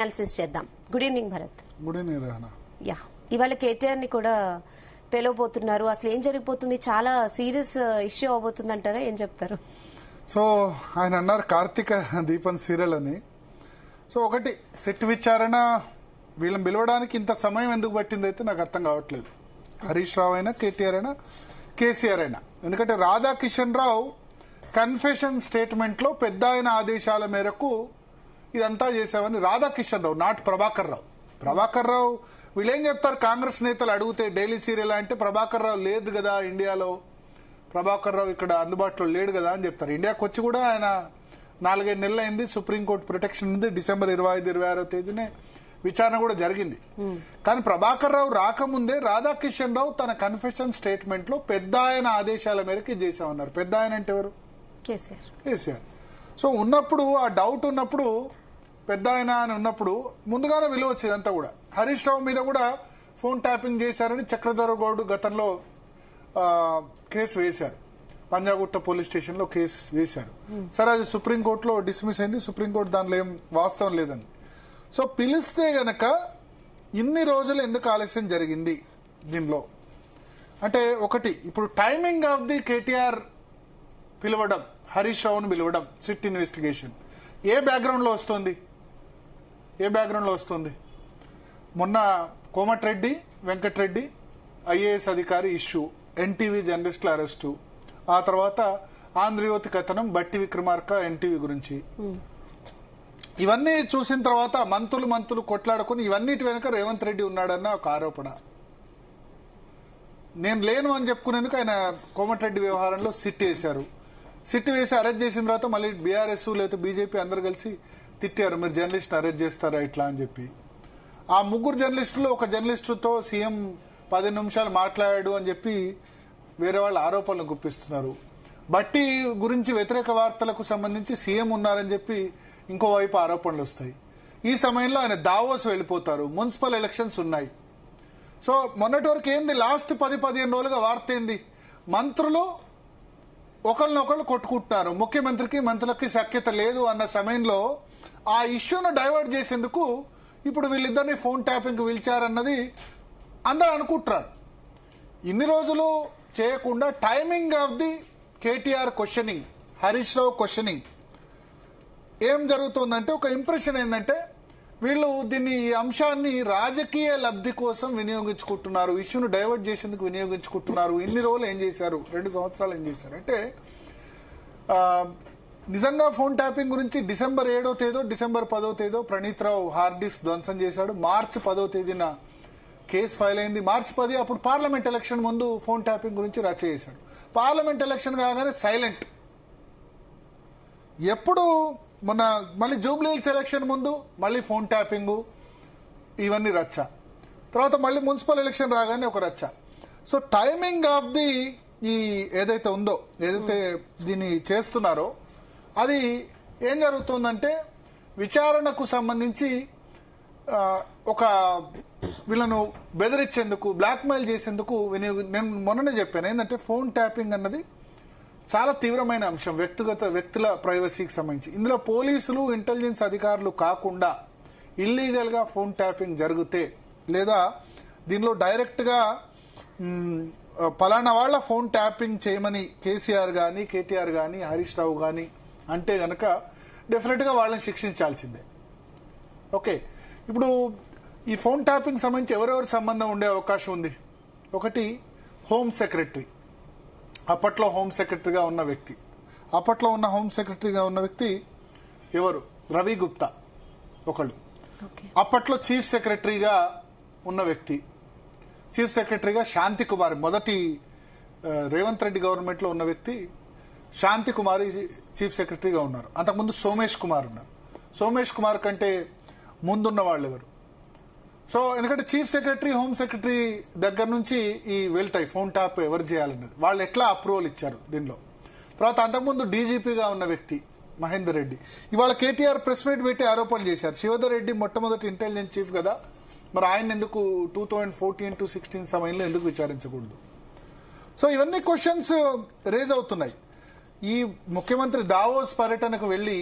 Analysis చేద్దాం. Good evening Bharat. Good evening రానా. Yeah, ఇవాళ కేటీఆర్ ని కూడా పేలవబోతున్నారు. అసలు ఏం జరిగిపోతుంది? చాలా సీరియస్ ఇష్యూ అవబోతుంది అంటారా? ఏం చెప్తారు? సో ఆయన అన్నారు కార్తీక దీపం సీరియల్ అని. సో ఒకటి సిట్ విచారణ వీళ్ళని పిలవడానికి ఇంత సమయం ఎందుకు పట్టింది అయితే నాకు అర్థం కావట్లేదు. హరీష్ రావు అయినా, కేటీఆర్ అయినా, కేసీఆర్ అయినా. ఎందుకంటే రాధాకిషన్ రావు కన్ఫెషన్ స్టేట్మెంట్ లో పెద్ద ఆయన ఆదేశాల మేరకు ఇదంతా చేశామని రాధాకిషన్ రావు, నాట్ ప్రభాకర్ రావు. ప్రభాకర్ రావు వీళ్ళేం చెప్తారు, కాంగ్రెస్ నేతలు అడిగితే డైలీ సీరియల్ అంటే ప్రభాకర్ రావు లేదు కదా ఇండియాలో, ప్రభాకర్ రావు ఇక్కడ అందుబాటులో లేడు కదా అని చెప్తారు. ఇండియాకి వచ్చి కూడా ఆయన 4-5 నెలలు అయింది. సుప్రీంకోర్టు ప్రొటెక్షన్ ఉంది. డిసెంబర్ 25-26 తేదీనే విచారణ కూడా జరిగింది. కానీ ప్రభాకర్ రావు రాకముందే రాధాకిషన్ రావు తన కన్ఫెషన్ స్టేట్మెంట్ లో పెద్ద ఆయన ఆదేశాల మేరకు చేశామన్నారు. పెద్ద ఆయన అంటే ఎవరు? కేసీఆర్. సో ఉన్నప్పుడు ఆ డౌట్ ఉన్నప్పుడు పెద్ద ఆయన అని ఉన్నప్పుడు ముందుగానే విలువ వచ్చేది అంతా కూడా. హరీష్ రావు మీద కూడా ఫోన్ ట్యాపింగ్ చేశారని చక్రధర గౌడ్ గతంలో కేసు వేశారు. పంజాగుట్ట పోలీస్ స్టేషన్ లో కేసు వేశారు. సరే అది సుప్రీంకోర్టులో డిస్మిస్ అయింది. సుప్రీంకోర్టు దానిలో ఏం వాస్తవం లేదని. సో పిలిస్తే గనక ఇన్ని రోజులు ఎందుకు ఆలస్యం జరిగింది దీనిలో అంటే, ఒకటి ఇప్పుడు టైమింగ్ ఆఫ్ ది కేటీఆర్ పిలవడం, హరీష్ రావును పిలవడం, సిట్ ఇన్వెస్టిగేషన్ ఏ బ్యాక్గ్రౌండ్ లో వస్తుంది? మొన్న కోమటిరెడ్డి వెంకటరెడ్డి ఐఏఎస్ అధికారి ఇష్యూ, ఎన్టీవీ జర్నలిస్టుల అరెస్టు, ఆ తర్వాత ఆంధ్రజ్యోతి కథనం బట్టి విక్రమార్క ఎన్టీవీ గురించి. ఇవన్నీ చూసిన తర్వాత మంత్రులు కొట్లాడుకుని ఇవన్నిటి వెనుక రేవంత్ రెడ్డి ఉన్నాడన్న ఒక ఆరోపణ. నేను లేను అని చెప్పుకునేందుకు ఆయన కోమటిరెడ్డి వ్యవహారంలో సిట్ వేశారు. సిట్ వేసి అరెస్ట్ చేసిన తర్వాత మళ్ళీ బీఆర్ఎస్ లేదా బీజేపీ అందరు కలిసి తిట్టారు, మీరు జర్నలిస్ట్ అరెస్ట్ చేస్తారా ఇట్లా అని చెప్పి. ఆ 3 జర్నలిస్టులు ఒక జర్నలిస్టుతో సీఎం 10 నిమిషాలు మాట్లాడాడు అని చెప్పి వేరే వాళ్ళ ఆరోపణలు గుప్పిస్తున్నారు. బట్టి గురించి వ్యతిరేక వార్తలకు సంబంధించి సీఎం ఉన్నారని చెప్పి ఇంకోవైపు ఆరోపణలు వస్తాయి. ఈ సమయంలో ఆయన దావోస్ వెళ్ళిపోతారు. మున్సిపల్ ఎలక్షన్స్ ఉన్నాయి. సో మొన్నటి వరకు ఏంది, లాస్ట్ 10-15 రోజులుగా వార్త ఏంది, మంత్రులు ఒకరినొకరు కొట్టుకుంటున్నారు, ముఖ్యమంత్రికి మంత్రులకి సఖ్యత లేదు అన్న సమయంలో ఆ ఇష్యూను డైవర్ట్ చేసేందుకు ఇప్పుడు వీళ్ళిద్దరిని ఫోన్ ట్యాపింగ్ పిలిచారన్నది అందరూ అనుకుంటున్నారు. ఇన్ని రోజులు చేయకుండా timing of the KTR questioning, Harish Rao questioning ఏం జరుగుతుందంటే, ఒక ఇంప్రెషన్ ఏంటంటే వీళ్ళు దీన్ని ఈ అంశాన్ని రాజకీయ లబ్ధి కోసం వినియోగించుకుంటున్నారు, ఇష్యూను డైవర్ట్ చేసేందుకు వినియోగించుకుంటున్నారు. ఇన్ని రోజులు ఏం చేశారు, 2 సంవత్సరాలు ఏం చేశారు అంటే, నిజంగా ఫోన్ ట్యాపింగ్ గురించి డిసెంబర్ 7వ తేదీ, డిసెంబర్ 10వ తేదీ ప్రణీత్ రావు హార్డ్ డిస్క్ ధ్వంసం చేశాడు. మార్చి 10వ తేదీన కేసు ఫైల్ అయింది. మార్చి 10 అప్పుడు పార్లమెంట్ ఎలక్షన్ ముందు ఫోన్ ట్యాపింగ్ గురించి రచ్చ చేశాడు. పార్లమెంట్ ఎలక్షన్ కాగానే సైలెంట్. ఎప్పుడు మొన్న మళ్ళీ జూబ్లీహిల్స్ ఎలక్షన్ ముందు మళ్ళీ ఫోన్ ట్యాపింగ్, ఇవన్నీ రచ్చ. తర్వాత మళ్ళీ మున్సిపల్ ఎలక్షన్ రాగానే ఒక రచ్చ. సో టైమింగ్ ఆఫ్ ది ఈ ఏదైతే ఉందో, ఏదైతే దీన్ని చేస్తున్నారో అది ఏం జరుగుతుందంటే, విచారణకు సంబంధించి ఒక వీళ్ళను బెదిరించేందుకు, బ్లాక్మెయిల్ చేసేందుకు నేను మొన్ననే చెప్పాను ఏంటంటే, ఫోన్ ట్యాపింగ్ అన్నది చాలా తీవ్రమైన అంశం, వ్యక్తుల ప్రైవసీకి సంబంధించి. ఇందులో పోలీసులు, ఇంటెలిజెన్స్ అధికారులు కాకుండా ఇల్లీగల్ గా ఫోన్ ట్యాపింగ్ జరిగితే, లేదా దీనిలో డైరెక్ట్ గా పలానా వాళ్ళ ఫోన్ ట్యాపింగ్ చేయమని కేసీఆర్ గాని, కేటీఆర్ గాని, హరీష్ రావు గాని అంటే గనక డెఫినెట్ గా వాళ్ళని శిక్షించాల్సిందే. ఓకే, ఇప్పుడు ఈ ఫోన్ ట్యాపింగ్ సంబంధించి ఎవరెవరి సంబంధం ఉండే అవకాశం ఉంది? ఒకటి హోమ్ సెక్రటరీ, అప్పట్లో హోమ్ సెక్రటరీగా ఉన్న వ్యక్తి ఎవరు? రవి గుప్తా ఒకళ్ళు. అప్పట్లో చీఫ్ సెక్రటరీగా ఉన్న వ్యక్తి, చీఫ్ సెక్రటరీగా శాంతి కుమారి, మొదటి రేవంత్ రెడ్డి గవర్నమెంట్ లో ఉన్న వ్యక్తి శాంతి కుమారి చీఫ్ సెక్రటరీగా ఉన్నారు. అంతకుముందు సోమేష్ కుమార్ ఉన్నారు. సోమేష్ కుమార్ కంటే ముందున్న వాళ్ళు ఎవరు? సో ఎందుకంటే చీఫ్ సెక్రటరీ, హోమ్ సెక్రటరీ దగ్గర నుంచి ఈ వెళ్తాయి ఫోన్ ట్యాప్ ఎవరు చేయాలన్నది. వాళ్ళు ఎట్లా అప్రూవల్ ఇచ్చారు దీనిలో. తర్వాత అంతకుముందు డీజీపీగా ఉన్న వ్యక్తి మహేందర్ రెడ్డి. ఇవాళ కేటీఆర్ ప్రెస్ మీట్ పెట్టి ఆరోపణలు చేశారు. శివధర్ రెడ్డి మొట్టమొదటి ఇంటెలిజెన్స్ చీఫ్ కదా, మరి ఆయన ఎందుకు 2014-16 సమయంలో ఎందుకు విచారించకూడదు? సో ఇవన్నీ క్వశ్చన్స్ రేజ్ అవుతున్నాయి. ఈ ముఖ్యమంత్రి దావోస్ పర్యటనకు వెళ్లి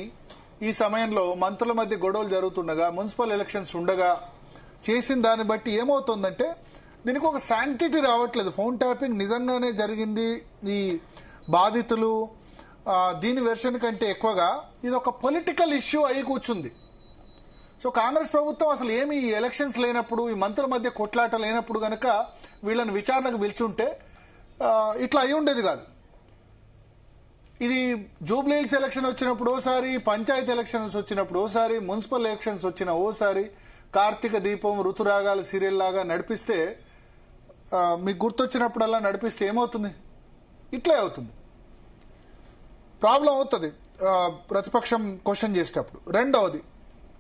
ఈ సమయంలో మంత్రుల మధ్య గొడవలు జరుగుతుండగా, మున్సిపల్ ఎలక్షన్స్ ఉండగా చేసిన దాన్ని బట్టి ఏమవుతుందంటే దీనికి ఒక శాంక్టిటీ రావట్లేదు. ఫోన్ ట్యాపింగ్ నిజంగానే జరిగింది, ఈ బాధితులు దీని వెర్షన్ కంటే ఎక్కువగా ఇది ఒక పొలిటికల్ ఇష్యూ అయి కూర్చుంది. సో కాంగ్రెస్ ప్రభుత్వం అసలు ఏమి ఈ ఎలక్షన్స్ లేనప్పుడు, ఈ మంత్రుల మధ్య కొట్లాట లేనప్పుడు గనక వీళ్ళని విచారణకు పిలిచుంటే ఇట్లా అయి ఉండేది కాదు. ఇది జూబ్లీ హిల్స్ ఎలక్షన్ వచ్చినప్పుడు ఓసారి, పంచాయతీ ఎలక్షన్స్ వచ్చినప్పుడు ఓసారి, మున్సిపల్ ఎలక్షన్స్ వచ్చిన ఓసారి కార్తీక దీపం, ఋతురాగాల సీరియల్ లాగా నడిపిస్తే, మీకు గుర్తొచ్చినప్పుడల్లా నడిపిస్తే ఏమవుతుంది? ఇట్లే అవుతుంది, ప్రాబ్లం అవుతుంది ప్రతిపక్షం క్వశ్చన్ చేసేటప్పుడు.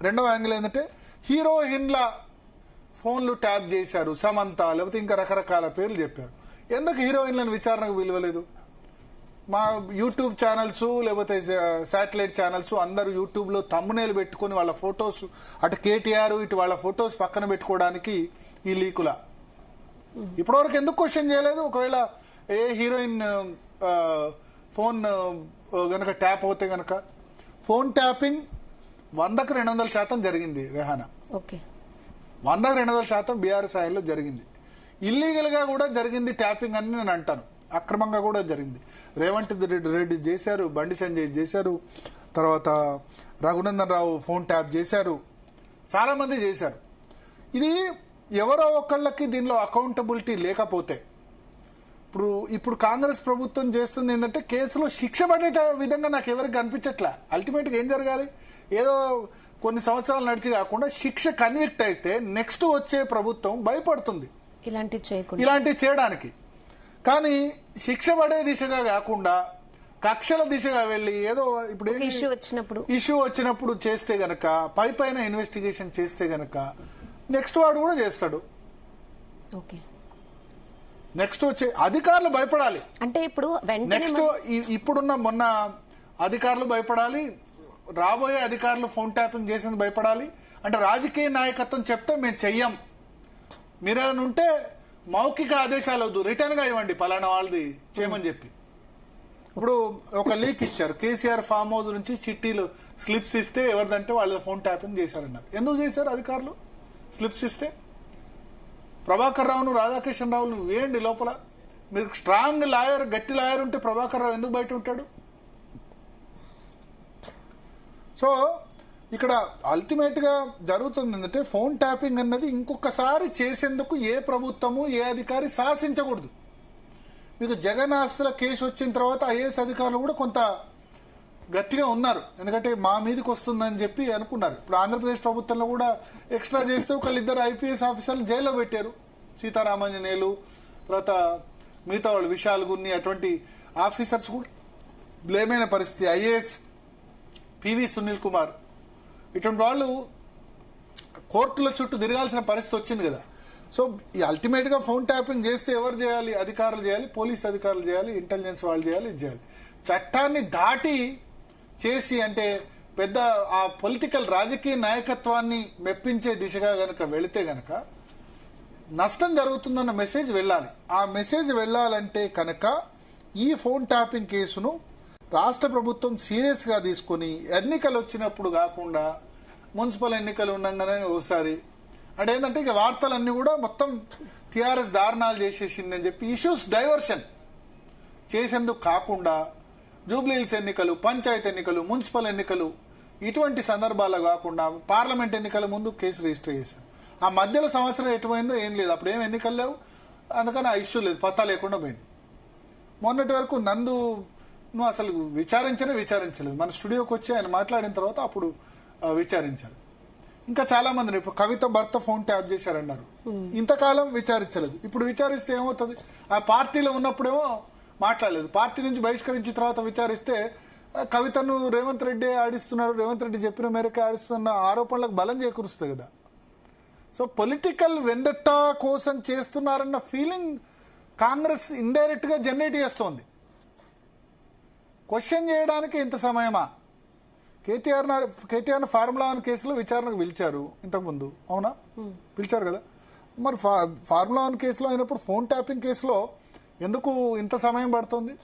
రెండవ యాంగిల్ ఏంటంటే హీరోయిన్ల ఫోన్లు ట్యాప్ చేశారు, సమంత లేకపోతే ఇంకా రకరకాల పేర్లు చెప్పారు. ఎందుకు హీరోయిన్లను విచారణకు విలువలేదు? మా యూట్యూబ్ ఛానల్స్ లేకపోతే శాటిలైట్ ఛానల్స్ అందరూ యూట్యూబ్లో తమ్మునేలు పెట్టుకుని వాళ్ళ ఫొటోస్, అటు కేటీఆర్ ఇటు వాళ్ళ ఫొటోస్ పక్కన పెట్టుకోవడానికి ఈ లీకుల. ఇప్పటివరకు ఎందుకు క్వశ్చన్ చేయలేదు? ఒకవేళ ఏ హీరోయిన్ ఫోన్ గనక ట్యాప్ అవుతే గనక, ఫోన్ ట్యాపింగ్ 100కు 200% జరిగింది రెహానా. ఓకే, 100కు 200% బీఆర్ఎస్ హయాంలో జరిగింది. ఇల్లీగల్ గా కూడా జరిగింది ట్యాపింగ్ అని నేను అంటాను, అక్రమంగా కూడా జరిగింది. రేవంత్ రెడ్డి చేశారు, బండి సంజయ్ చేశారు, తర్వాత రఘునందన్ రావు ఫోన్ ట్యాప్ చేశారు, చాలా మంది చేశారు. ఇది ఎవరో ఒకళ్ళకి దీనిలో అకౌంటబిలిటీ లేకపోతే, ఇప్పుడు కాంగ్రెస్ ప్రభుత్వం చేస్తుంది ఏంటంటే కేసులో శిక్ష పడే విధంగా నాకు ఎవరికి కనిపించట్లా. అల్టిమేట్గా ఏం జరగాలి? ఏదో కొన్ని సంవత్సరాలు నడిచి కాకుండా శిక్ష కన్విక్ట్ అయితే నెక్స్ట్ వచ్చే ప్రభుత్వం భయపడుతుంది ఇలాంటివి చేయడానికి. కానీ శిక్ష పడే దిశగా కాకుండా కక్షల దిశగా వెళ్ళి ఏదో ఇప్పుడు ఇష్యూ వచ్చినప్పుడు చేస్తే గనక, పైన ఇన్వెస్టిగేషన్ చేస్తే గనక నెక్స్ట్ వాడు కూడా చేస్తాడు. నెక్స్ట్ వచ్చే అధికారులు భయపడాలి. అంటే ఇప్పుడు నెక్స్ట్ ఇప్పుడున్న మొన్న అధికారులు భయపడాలి, రాబోయే అధికారులు ఫోన్ ట్యాపింగ్ చేసింది భయపడాలి. అంటే రాజకీయ నాయకత్వం చెప్తే మేము చెయ్యం, మీరేమైనా ఉంటే మౌఖిక ఆదేశాలు వద్దు, రిటర్న్ గా ఇవ్వండి పలానా వాళ్ళది చేయమని చెప్పి. ఇప్పుడు ఒక లీక్ ఇచ్చారు, కేసీఆర్ ఫామ్ హౌస్ నుంచి చిట్టీలు స్లిప్స్ ఇస్తే ఎవరిదంటే వాళ్ళ ఫోన్ ట్యాపింగ్ చేశారన్నారు. ఎందుకు చేశారు అధికారులు స్లిప్స్ ఇస్తే? ప్రభాకర్ రావును, రాధాకిషన్ రావును వేయండి లోపల. మీరు స్ట్రాంగ్ లాయర్, గట్టి లాయర్ ఉంటే ప్రభాకర్ రావు ఎందుకు బయట ఉంటాడు? సో ఇక్కడ అల్టిమేట్ గా జరుగుతుంది ఏంటంటే ఫోన్ ట్యాపింగ్ అన్నది ఇంకొకసారి చేసేందుకు ఏ ప్రభుత్వము, ఏ అధికారి సాహసించకూడదు. మీకు జగన్ ఆస్తుల కేసు వచ్చిన తర్వాత ఐఏఎస్ అధికారులు కూడా కొంత గట్టిగా ఉన్నారు, ఎందుకంటే మా మీదకి వస్తుందని చెప్పి అనుకున్నారు. ఇప్పుడు ఆంధ్రప్రదేశ్ ప్రభుత్వంలో కూడా ఎక్స్ట్రా చేస్తే ఒకళ్ళిద్దరు ఐపీఎస్ ఆఫీసర్లు జైల్లో పెట్టారు, సీతారామాంజనేయులు, తర్వాత మిగతా వాళ్ళు విశాల్ గున్ని, అటువంటి ఆఫీసర్స్ కూడా బ్లేమ్ అయిన పరిస్థితి. ఐఏఎస్ పివి సునీల్ కుమార్, ఇటువంటి వాళ్ళు కోర్టుల చుట్టూ తిరగాల్సిన పరిస్థితి వచ్చింది కదా. సో ఈ అల్టిమేట్ గా ఫోన్ ట్యాపింగ్ చేస్తే ఎవరు చేయాలి? అధికారులు చేయాలి, పోలీస్ అధికారులు చేయాలి, ఇంటెలిజెన్స్ వాళ్ళు చేయాలి, ఇది చేయాలి. చట్టాన్ని దాటి చేసి అంటే పెద్ద ఆ పొలిటికల్ రాజకీయ నాయకత్వాన్ని మెప్పించే దిశగా గనక వెళితే గనక నష్టం జరుగుతుందన్న మెసేజ్ వెళ్ళాలి. ఆ మెసేజ్ వెళ్ళాలంటే కనుక ఈ ఫోన్ ట్యాపింగ్ కేసును రాష్ట్ర ప్రభుత్వం సీరియస్ గా తీసుకుని ఎన్నికలు వచ్చినప్పుడు కాకుండా మున్సిపల్ ఎన్నికలు ఉండగానే ఒకసారి అంటే ఏంటంటే ఇక వార్తలన్నీ కూడా మొత్తం టీఆర్ఎస్ దారుణాలు చేసేసిందని చెప్పి ఇష్యూస్ డైవర్షన్ చేసేందుకు కాకుండా జూబ్లీ హిల్స్ ఎన్నికలు, పంచాయతీ ఎన్నికలు, మున్సిపల్ ఎన్నికలు ఇటువంటి సందర్భాల్లో కాకుండా పార్లమెంట్ ఎన్నికల ముందు కేసు రిజిస్టర్ చేశారు. ఆ మధ్యలో సంవత్సరం ఎటుపోయిందో ఏం లేదు, అప్పుడు ఏం ఎన్నికలు లేవు, అందుకని ఆ ఇష్యూ లేదు, పత్తా లేకుండా పోయింది. మొన్నటి వరకు నందును అసలు విచారించలేదు. మన స్టూడియోకి వచ్చి ఆయన మాట్లాడిన తర్వాత అప్పుడు విచారించారు. ఇంకా చాలా మంది, ఇప్పుడు కవిత భర్త ఫోన్ ట్యాప్ చేశారన్నారు, ఇంతకాలం విచారించలేదు. ఇప్పుడు విచారిస్తే ఏమవుతుంది? ఆ పార్టీలో ఉన్నప్పుడేమో మాట్లాడలేదు, పార్టీ నుంచి బహిష్కరించిన తర్వాత విచారిస్తే కవితను రేవంత్ రెడ్డి ఆడిస్తున్నాడు, రేవంత్ రెడ్డి చెప్పిన మేరకు ఆడిస్తున్న ఆరోపణలకు బలం చేకూరుస్తుంది కదా. సో పొలిటికల్ వెండట్టా కోసం చేస్తున్నారన్న ఫీలింగ్ కాంగ్రెస్ ఇండైరెక్ట్ గా జనరేట్ చేస్తోంది. క్వశ్చన్ చేయడానికి ఇంత సమయమా? కేటీఆర్ ఫార్ములా 1 కేసులో విచారణకు పిలిచారు ఇంతకుముందు, అవునా? పిలిచారు కదా. మరి ఫార్ములా 1 కేసులో అయినప్పుడు ఫోన్ ట్యాపింగ్ కేసులో ఎందుకు ఇంత సమయం పడుతుంది?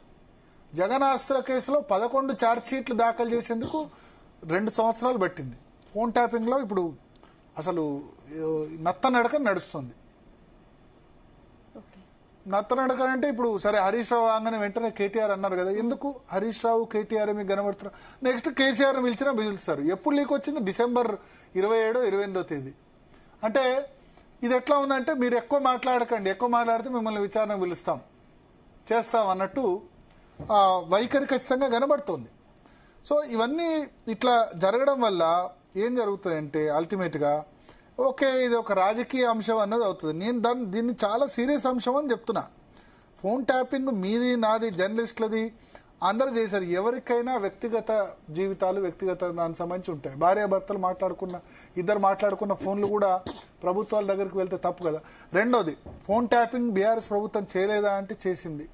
జగన్ ఆస్తుల కేసులో 11 ఛార్జ్ షీట్లు దాఖలు చేసేందుకు 2 సంవత్సరాలు పట్టింది. ఫోన్ ట్యాపింగ్లో ఇప్పుడు అసలు నత్తనడక నడుస్తుంది. ఓకే. నత్తనడక అంటే ఇప్పుడు సరే హరీష్ రావు రాగానే వెంటనే కేటీఆర్ అన్నారు కదా, ఎందుకు హరీష్ రావు కేటీఆర్ మీకు కనబడుతున్నారు, నెక్స్ట్ కేసీఆర్ పిలిచినా పిలుస్తారు. ఎప్పుడు లీక్ వచ్చింది? డిసెంబర్ 27, 28వ తేదీ. అంటే ఇది ఎట్లా ఉందంటే మీరు ఎక్కువ మాట్లాడకండి, ఎక్కువ మాట్లాడితే మిమ్మల్ని విచారణ పిలుస్తాం చేస్తాం అన్నట్టు వైఖరి ఖచ్చితంగా కనబడుతోంది. సో ఇవన్నీ ఇట్లా జరగడం వల్ల ఏం జరుగుతుందంటే అల్టిమేట్గా ఓకే ఇది ఒక రాజకీయ అంశం అన్నది అవుతుంది. నేను దీన్ని చాలా సీరియస్ అంశం అని చెప్తున్నా. ఫోన్ ట్యాపింగ్ మీది నాది జర్నలిస్టులది అందరూ చేశారు. ఎవరికైనా వ్యక్తిగత జీవితాలు వ్యక్తిగత దానికి సంబంధించి ఉంటాయి. భార్యాభర్తలు ఇద్దరు మాట్లాడుకున్న ఫోన్లు కూడా ప్రభుత్వాల దగ్గరికి వెళ్తే తప్పు కదా. రెండోది ఫోన్ ట్యాపింగ్ బీఆర్ఎస్ ప్రభుత్వం చేయలేదా అంటే చేసింది.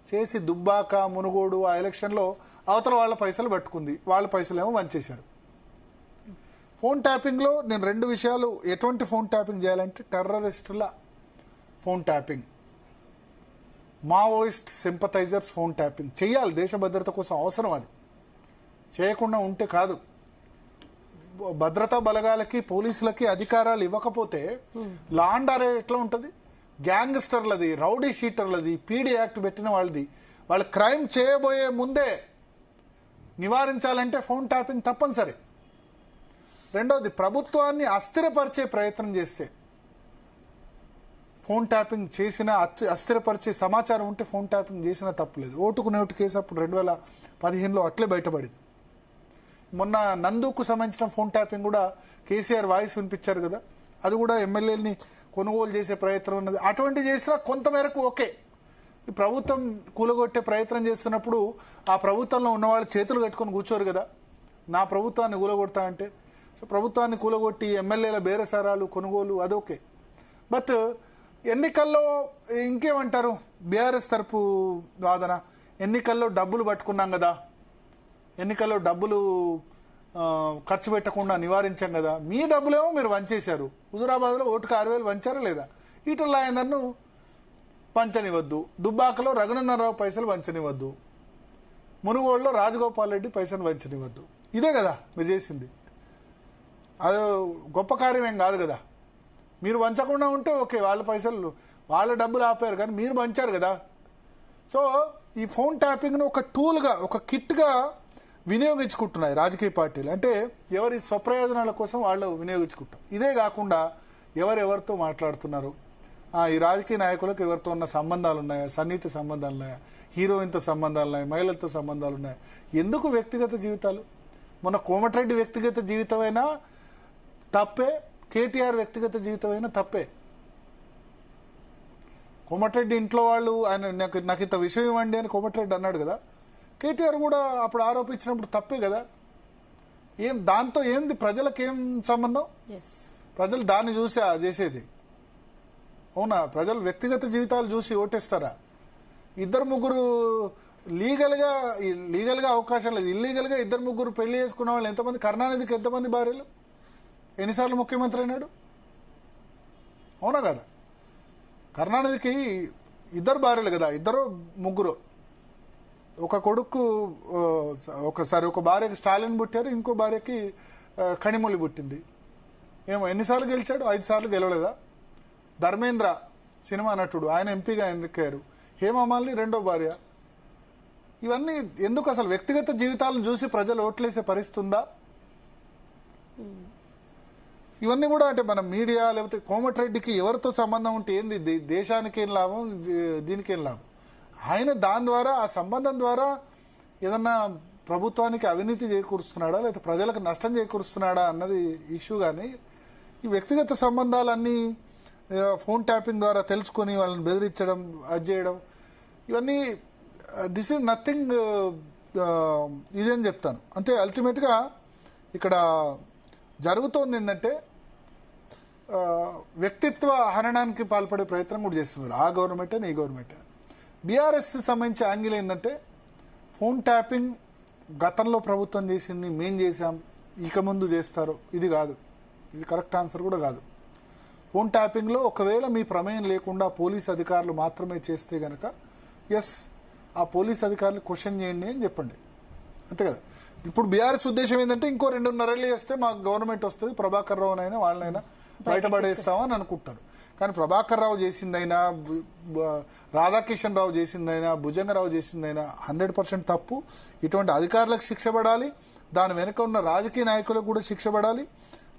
చేసి దుబ్బాక మునుగోడు ఆ ఎలక్షన్లో అవతల వాళ్ళ పైసలు పట్టుకుంది, వాళ్ళ పైసలు ఏమో వంచేశారు. ఫోన్ ట్యాపింగ్లో నేను 2 విషయాలు, ఎటువంటి ఫోన్ ట్యాపింగ్ చేయాలంటే టెర్రరిస్టుల phone tapping, Maoist sympathisers phone tapping చేయాలి. దేశ భద్రత కోసం అవసరం, అది చేయకుండా ఉంటే కాదు. భద్రతా బలగాలకి పోలీసులకి అధికారాలు ఇవ్వకపోతే లా అండ్ ఆర్డర్ ఎట్లా ఉంటుంది? గ్యాంగ్స్టర్లది, రౌడీ షీటర్లది, పీడీ యాక్ట్ పెట్టిన వాళ్ళది, వాళ్ళు క్రైమ్ చేయబోయే ముందే నివారించాలంటే ఫోన్ ట్యాపింగ్ తప్పనిసరి. రెండోది ప్రభుత్వాన్ని అస్థిరపరిచే ప్రయత్నం చేస్తే ఫోన్ ట్యాపింగ్ చేసిన అస్థిరపరిచే సమాచారం ఉంటే ఫోన్ ట్యాపింగ్ చేసినా తప్పులేదు. ఓటుకు నోటు కేసు అప్పుడు 2015లో అట్లే బయటపడింది. మొన్న నందుకు సంబంధించిన ఫోన్ ట్యాపింగ్ కూడా కేసీఆర్ వాయిస్ వినిపించారు కదా, అది కూడా ఎమ్మెల్యేలని కొనుగోలు చేసే ప్రయత్నం ఉన్నది. అటువంటి చేసినా కొంతమేరకు ఓకే. ఈ ప్రభుత్వం కూలగొట్టే ప్రయత్నం చేస్తున్నప్పుడు ఆ ప్రభుత్వంలో ఉన్న వాళ్ళు చేతులు కట్టుకొని కూర్చోరు కదా, నా ప్రభుత్వాన్ని కూలగొడతా అంటే. సో ప్రభుత్వాన్ని కూలగొట్టి ఎమ్మెల్యేల బేరసారాలు కొనుగోలు అదొకే. బట్ ఎన్నికల్లో ఇంకేమంటారు బీఆర్ఎస్ తరపు వాదన, ఎన్నికల్లో డబ్బులు పట్టుకున్నాం కదా, ఎన్నికల్లో డబ్బులు ఖర్చు పెట్టకుండా నివారించాం కదా, మీ డబ్బులేమో మీరు వంచేశారు. హుజురాబాద్లో ఓటుకు 6,000 వంచారా లేదా? ఈటల రాజేందర్ను పంచనివద్దు, దుబ్బాకలో రఘునందన్ రావు పైసలు వంచనివద్దు, మునుగోడులో రాజగోపాల్ రెడ్డి పైసలు వంచనివద్దు. ఇదే కదా మీరు చేసింది. అది గొప్ప కార్యం ఏం కాదు కదా. మీరు వంచకుండా ఉంటే ఓకే, వాళ్ళ పైసలు వాళ్ళ డబ్బులు ఆపారు, కానీ మీరు వంచారు కదా. సో ఈ ఫోన్ ట్యాపింగ్ను ఒక టూల్గా, ఒక కిట్గా వినియోగించుకుంటున్నాయి రాజకీయ పార్టీలు. అంటే ఎవరి స్వప్రయోజనాల కోసం వాళ్ళు వినియోగించుకుంటారు. ఇదే కాకుండా ఎవరెవరితో మాట్లాడుతున్నారు, ఈ రాజకీయ నాయకులకు ఎవరితో ఉన్న సంబంధాలు ఉన్నాయా, సన్నిహిత సంబంధాలు ఉన్నాయా, హీరోయిన్తో సంబంధాలు ఉన్నాయి, మహిళలతో సంబంధాలు ఉన్నాయి, ఎందుకు వ్యక్తిగత జీవితాలు? మొన్న కోమటిరెడ్డి వ్యక్తిగత జీవితమైనా తప్పే, కేటీఆర్ వ్యక్తిగత జీవితమైనా తప్పే. కోమటిరెడ్డి ఇంట్లో వాళ్ళు ఆయన నాకు ఇంత విషయం ఇవ్వండి అని కోమటిరెడ్డి అన్నాడు కదా, కేటీఆర్ కూడా అప్పుడు ఆరోపించినప్పుడు తప్పే కదా. దాంతో ఏంది ప్రజలకేం సంబంధం? ప్రజలు దాన్ని చూసి చేసేది అవునా? ప్రజలు వ్యక్తిగత జీవితాలు చూసి ఓటేస్తారా? 2-3 లీగల్గా అవకాశం లేదు, ఇల్లీగల్గా 2-3 పెళ్లి చేసుకున్న వాళ్ళు ఎంతమంది? కరుణానిధికి ఎంతమంది భార్యలు, ఎన్నిసార్లు ముఖ్యమంత్రి అయినాడు? అవునా కదా? కరుణానిధికి 2 భార్యలు కదా, 2-3. ఒక కొడుకు ఒకసారి ఒక భార్యకి స్టాలిన్ పుట్టారు, ఇంకో భార్యకి కనిమొళి పుట్టింది. ఏమో ఎన్నిసార్లు గెలిచాడు? 5 సార్లు గెలవలేదా? ధర్మేంద్ర సినిమా నటుడు, ఆయన ఎంపీగా ఎన్నికయ్యారు. హేమమాలిని 2వ భార్య. ఇవన్నీ ఎందుకు? అసలు వ్యక్తిగత జీవితాలను చూసి ప్రజలు ఓట్లేసే పరిస్థితి ఉందా? ఇవన్నీ కూడా అంటే మన మీడియా లేకపోతే కోమటిరెడ్డికి ఎవరితో సంబంధం ఉంటే ఏంది, దేశానికి ఏం లాభం, దీనికేం లాభం? ఆయన దాని ద్వారా, ఆ సంబంధం ద్వారా ఏదన్నా ప్రభుత్వానికి అవినీతి చేకూరుస్తున్నాడా లేకపోతే ప్రజలకు నష్టం చేకూరుస్తున్నాడా అన్నది ఇష్యూ. కానీ ఈ వ్యక్తిగత సంబంధాలన్నీ ఫోన్ ట్యాపింగ్ ద్వారా తెలుసుకొని వాళ్ళని బెదిరించడం, అది చేయడం, ఇవన్నీ దిస్ ఈజ్ నథింగ్ ఇదేం చెప్తాను. అంటే అల్టిమేట్గా ఇక్కడ జరుగుతోంది ఏంటంటే వ్యక్తిత్వ హననానికి పాల్పడే ప్రయత్నం కూడా చేస్తున్నారు ఆ గవర్నమెంట్ ఈ గవర్నమెంట్. బీఆర్ఎస్ సంబంధించి యాంగిల్ ఏంటంటే ఫోన్ ట్యాపింగ్ గతంలో ప్రభుత్వం చేసింది, మేం చేశాం, ఇక ముందు చేస్తారు, ఇది కాదు, ఇది కరెక్ట్ ఆన్సర్ కూడా కాదు. ఫోన్ ట్యాపింగ్లో ఒకవేళ మీ ప్రమేయం లేకుండా పోలీస్ అధికారులు మాత్రమే చేస్తే గనక ఎస్, ఆ పోలీస్ అధికారులు క్వశ్చన్ చేయండి అని చెప్పండి, అంతే కదా. ఇప్పుడు బీఆర్ఎస్ ఉద్దేశం ఏంటంటే ఇంకో 2.5 ఏళ్ళు చేస్తే మాకు గవర్నమెంట్ వస్తుంది, ప్రభాకర్ రావునైనా వాళ్ళనైనా బయటపడేస్తామని అనుకుంటారు. కానీ ప్రభాకర్ రావు చేసిందైనా, రాధాకిషన్ రావు చేసిందైనా, భుజంగరావు చేసిందైనా 100% తప్పు. ఇటువంటి అధికారులకు శిక్ష పడాలి, దాని వెనుక ఉన్న రాజకీయ నాయకులకు కూడా శిక్ష పడాలి.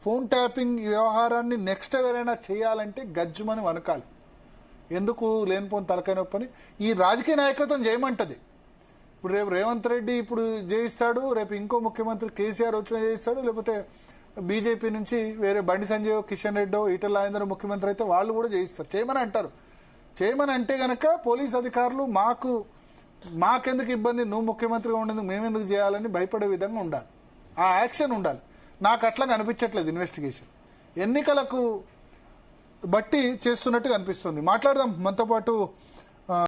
ఫోన్ ట్యాపింగ్ వ్యవహారాన్ని నెక్స్ట్ ఎవరైనా చేయాలంటే గజ్జుమని వనకాలి. ఎందుకు లేనిపోని తలకాయ నొప్పని ఈ రాజకీయ నాయకత్వం చేయమంటది. ఇప్పుడు రేపు రేవంత్ రెడ్డి ఇప్పుడు జయిస్తాడు, రేపు ఇంకో ముఖ్యమంత్రి కేసీఆర్ వచ్చినా జయిస్తాడు, లేకపోతే బీజేపీ నుంచి వేరే బండి సంజయ్, కిషన్ రెడ్డో, ఈటల రాజేందర్ ముఖ్యమంత్రి అయితే వాళ్ళు కూడా జయిస్తారు. చేయమని అంటారు. చేయమని అంటే గనక పోలీస్ అధికారులు మాకెందుకు ఇబ్బంది, నువ్వు ముఖ్యమంత్రిగా ఉండేందుకు మేమెందుకు చేయాలని భయపడే విధంగా ఉండాలి. ఆ యాక్షన్ ఉండాలి. నాకు అట్లా కనిపించట్లేదు ఇన్వెస్టిగేషన్. ఎన్నికలకు బట్టి చేస్తున్నట్టు కనిపిస్తుంది. మాట్లాడదాం. మనతో పాటు